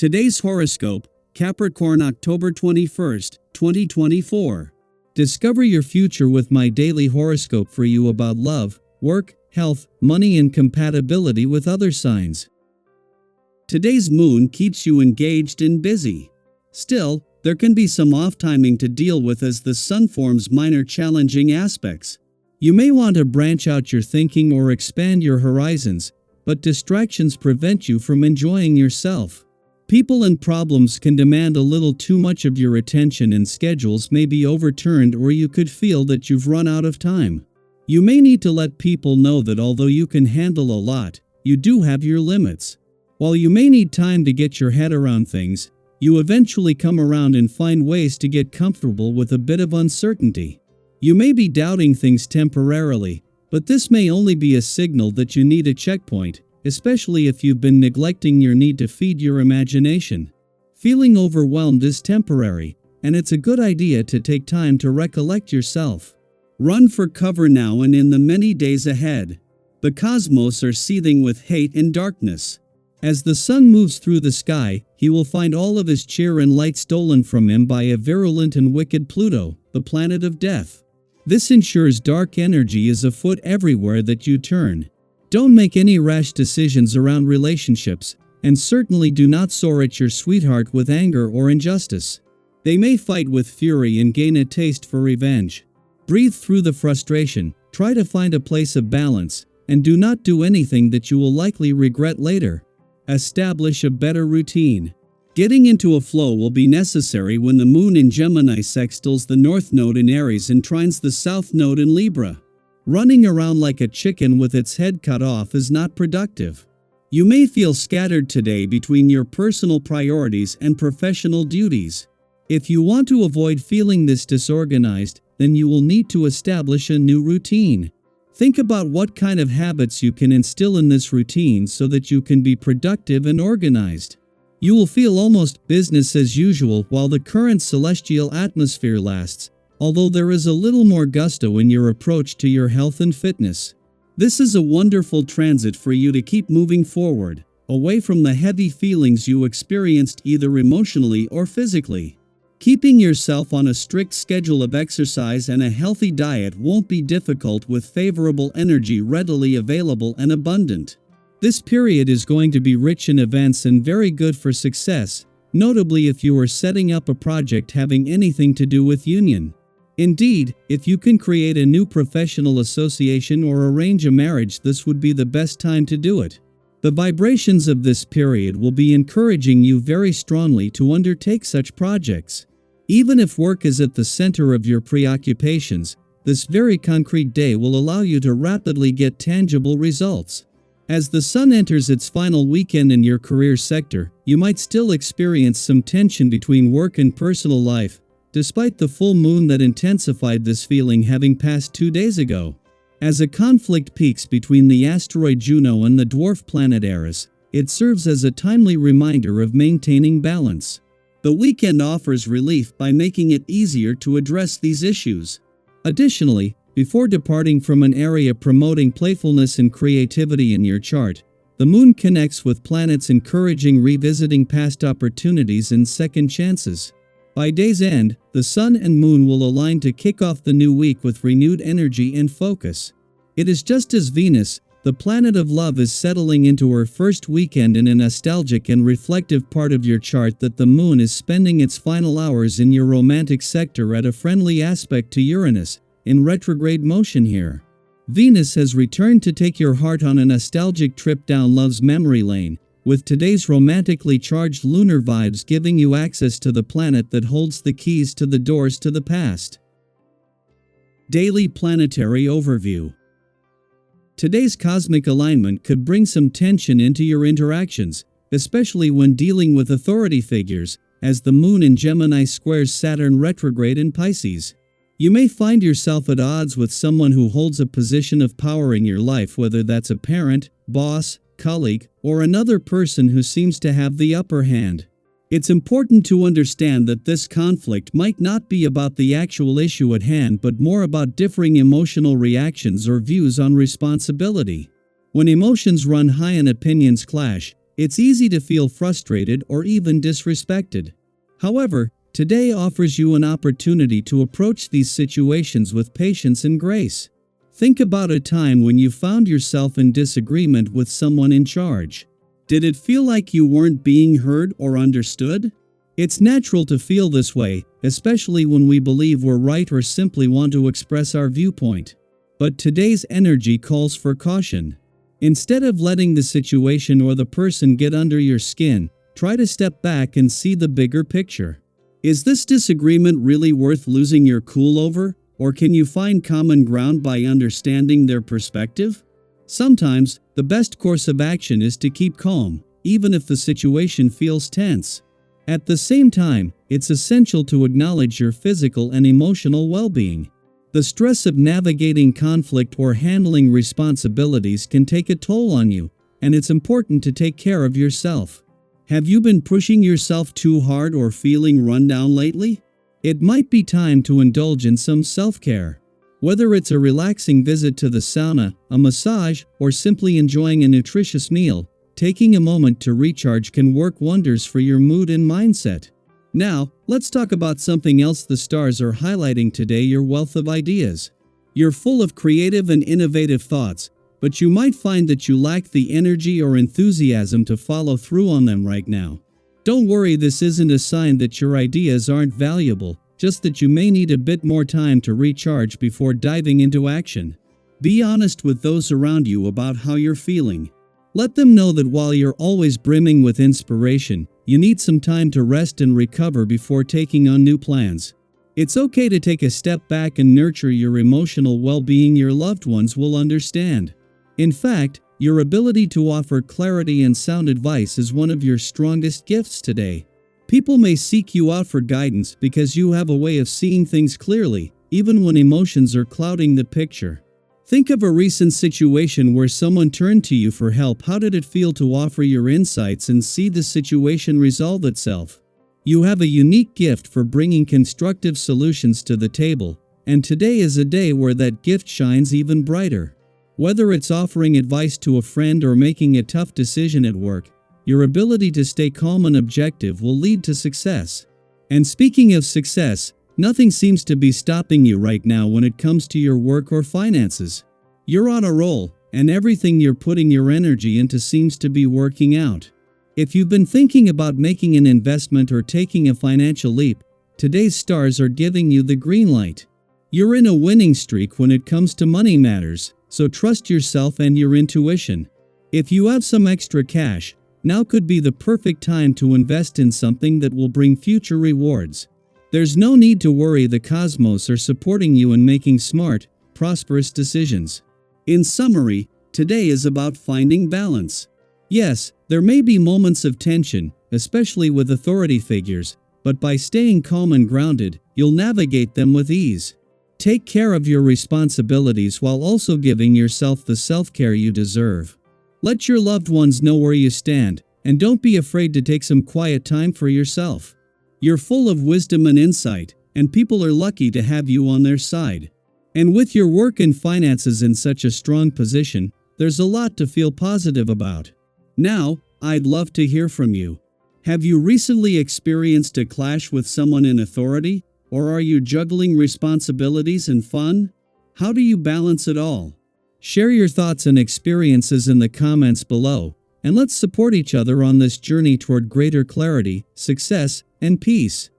Today's horoscope, Capricorn October 21st, 2024. Discover your future with my daily horoscope for you about love, work, health, money and compatibility with other signs. Today's moon keeps you engaged and busy. Still, there can be some off-timing to deal with as the sun forms minor challenging aspects. You may want to branch out your thinking or expand your horizons, but distractions prevent you from enjoying yourself. People and problems can demand a little too much of your attention and schedules may be overturned, or you could feel that you've run out of time. You may need to let people know that although you can handle a lot, you do have your limits. While you may need time to get your head around things, you eventually come around and find ways to get comfortable with a bit of uncertainty. You may be doubting things temporarily, but this may only be a signal that you need a checkpoint, especially if you've been neglecting your need to feed your imagination. Feeling overwhelmed is temporary, and it's a good idea to take time to recollect yourself. Run for cover now and in the many days ahead. The cosmos are seething with hate and darkness. As the sun moves through the sky, he will find all of his cheer and light stolen from him by a virulent and wicked Pluto, the planet of death. This ensures dark energy is afoot everywhere that you turn. Don't make any rash decisions around relationships, and certainly do not soar at your sweetheart with anger or injustice. They may fight with fury and gain a taste for revenge. Breathe through the frustration, try to find a place of balance, and do not do anything that you will likely regret later. Establish a better routine. Getting into a flow will be necessary when the moon in Gemini sextiles the north node in Aries and trines the south node in Libra. Running around like a chicken with its head cut off is not productive. You may feel scattered today between your personal priorities and professional duties. If you want to avoid feeling this disorganized, then you will need to establish a new routine. Think about what kind of habits you can instill in this routine so that you can be productive and organized. You will feel almost business as usual while the current celestial atmosphere lasts, although there is a little more gusto in your approach to your health and fitness. This is a wonderful transit for you to keep moving forward, away from the heavy feelings you experienced either emotionally or physically. Keeping yourself on a strict schedule of exercise and a healthy diet won't be difficult with favorable energy readily available and abundant. This period is going to be rich in events and very good for success, notably if you are setting up a project having anything to do with union. Indeed, if you can create a new professional association or arrange a marriage, this would be the best time to do it. The vibrations of this period will be encouraging you very strongly to undertake such projects. Even if work is at the center of your preoccupations, this very concrete day will allow you to rapidly get tangible results. As the sun enters its final weekend in your career sector, you might still experience some tension between work and personal life, despite the full moon that intensified this feeling having passed 2 days ago. As a conflict peaks between the asteroid Juno and the dwarf planet Eris, it serves as a timely reminder of maintaining balance. The weekend offers relief by making it easier to address these issues. Additionally, before departing from an area promoting playfulness and creativity in your chart, the moon connects with planets encouraging revisiting past opportunities and second chances. By day's end, the sun and moon will align to kick off the new week with renewed energy and focus. It is just as Venus, the planet of love, is settling into her first weekend in a nostalgic and reflective part of your chart that the moon is spending its final hours in your romantic sector at a friendly aspect to Uranus, in retrograde motion here. Venus has returned to take your heart on a nostalgic trip down love's memory lane, with today's romantically charged lunar vibes giving you access to the planet that holds the keys to the doors to the past. Daily Planetary Overview. Today's cosmic alignment could bring some tension into your interactions, especially when dealing with authority figures, as the moon in Gemini squares Saturn retrograde in Pisces. You may find yourself at odds with someone who holds a position of power in your life, whether that's a parent, boss, colleague, or another person who seems to have the upper hand. It's important to understand that this conflict might not be about the actual issue at hand, but more about differing emotional reactions or views on responsibility. When emotions run high and opinions clash, It's easy to feel frustrated or even disrespected. However, today offers you an opportunity to approach these situations with patience and grace. Think about a time when you found yourself in disagreement with someone in charge. Did it feel like you weren't being heard or understood? It's natural to feel this way, especially when we believe we're right or simply want to express our viewpoint. But today's energy calls for caution. Instead of letting the situation or the person get under your skin, try to step back and see the bigger picture. Is this disagreement really worth losing your cool over, or can you find common ground by understanding their perspective? Sometimes, the best course of action is to keep calm, even if the situation feels tense. At the same time, it's essential to acknowledge your physical and emotional well-being. The stress of navigating conflict or handling responsibilities can take a toll on you, and it's important to take care of yourself. Have you been pushing yourself too hard or feeling run down lately? It might be time to indulge in some self-care. Whether it's a relaxing visit to the sauna, a massage, or simply enjoying a nutritious meal, taking a moment to recharge can work wonders for your mood and mindset. Now, let's talk about something else the stars are highlighting today: your wealth of ideas. You're full of creative and innovative thoughts, but you might find that you lack the energy or enthusiasm to follow through on them right now. Don't worry, this isn't a sign that your ideas aren't valuable, just that you may need a bit more time to recharge before diving into action. Be honest with those around you about how you're feeling. Let them know that while you're always brimming with inspiration, you need some time to rest and recover before taking on new plans. It's okay to take a step back and nurture your emotional well-being. Your loved ones will understand. In fact, your ability to offer clarity and sound advice is one of your strongest gifts today. People may seek you out for guidance because you have a way of seeing things clearly, even when emotions are clouding the picture. Think of a recent situation where someone turned to you for help. How did it feel to offer your insights and see the situation resolve itself? You have a unique gift for bringing constructive solutions to the table, and today is a day where that gift shines even brighter. Whether it's offering advice to a friend or making a tough decision at work, your ability to stay calm and objective will lead to success. And speaking of success, nothing seems to be stopping you right now when it comes to your work or finances. You're on a roll, and everything you're putting your energy into seems to be working out. If you've been thinking about making an investment or taking a financial leap, today's stars are giving you the green light. You're in a winning streak when it comes to money matters, so trust yourself and your intuition. If you have some extra cash, now could be the perfect time to invest in something that will bring future rewards. There's no need to worry, the cosmos are supporting you in making smart, prosperous decisions. In summary, today is about finding balance. Yes, there may be moments of tension, especially with authority figures, but by staying calm and grounded, you'll navigate them with ease. Take care of your responsibilities while also giving yourself the self-care you deserve. Let your loved ones know where you stand, and don't be afraid to take some quiet time for yourself. You're full of wisdom and insight, and people are lucky to have you on their side. And with your work and finances in such a strong position, there's a lot to feel positive about. Now, I'd love to hear from you. Have you recently experienced a clash with someone in authority, or are you juggling responsibilities and fun? How do you balance it all? Share your thoughts and experiences in the comments below, and let's support each other on this journey toward greater clarity, success, and peace.